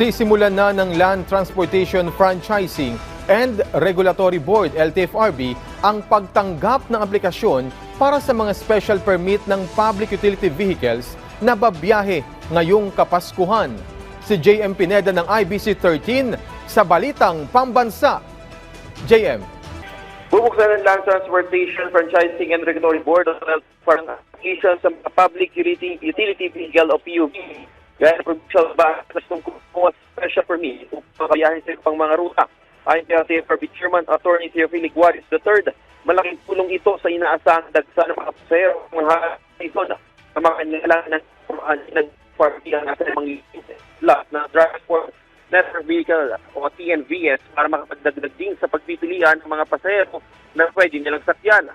Sisimulan na ng Land Transportation Franchising and Regulatory Board LTFRB ang pagtanggap ng aplikasyon para sa mga special permit ng public utility vehicles na babiyahe ngayong Kapaskuhan. Si JM Pineda ng IBC 13 sa Balitang Pambansa. JM. Bubuksan ng Land Transportation Franchising and Regulatory Board for ang application sa mga public utility vehicle o PUV. Gaya ng provincial ba kung kumuha special permit upang kayahin sa pang mga ruta. Ayon kay LTFRB Chairman Attorney Teofilo Guaris III, malaking tulong ito sa inaasahang dagsa ng mga pasahero mga ito na mga kanilang ng ang nasa mga lahat ng Transport Network Vehicle o TNVS para makapagdagdag din sa pagpipilian ng mga pasahero na pwede nilang sakyan.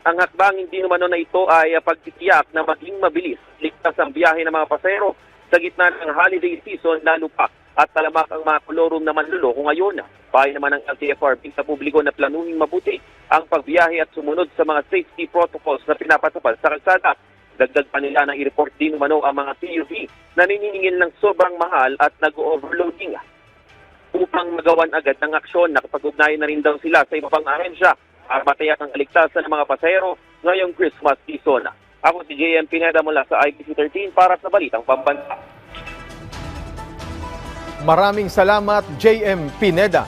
Ang hakbangin din naman na ito ay pagtitiyak na maging mabilis, ligtas ang biyahe ng mga pasahero sa gitna ng holiday season lalo pa at talamak ang mga kolorum na manluloko ngayon. Payo naman ng LTFRB sa publiko na planuhin mabuti ang pagbiyahe at sumunod sa mga safety protocols na pinapatupad sa kalsada. Dagdag pa nila na i-report din umano ang mga PUV na nininingil ng sobrang mahal at nag-overloading upang magawan agad ng aksyon. Nakapag-ugnayan na rin daw sila sa iba pang ahensya at matayak ang kaligtasan ng mga pasahero ngayong Christmas season. Ako si JM Pineda mula sa IBC 13 para sa Balitang Pambansa. Maraming salamat, JM Pineda.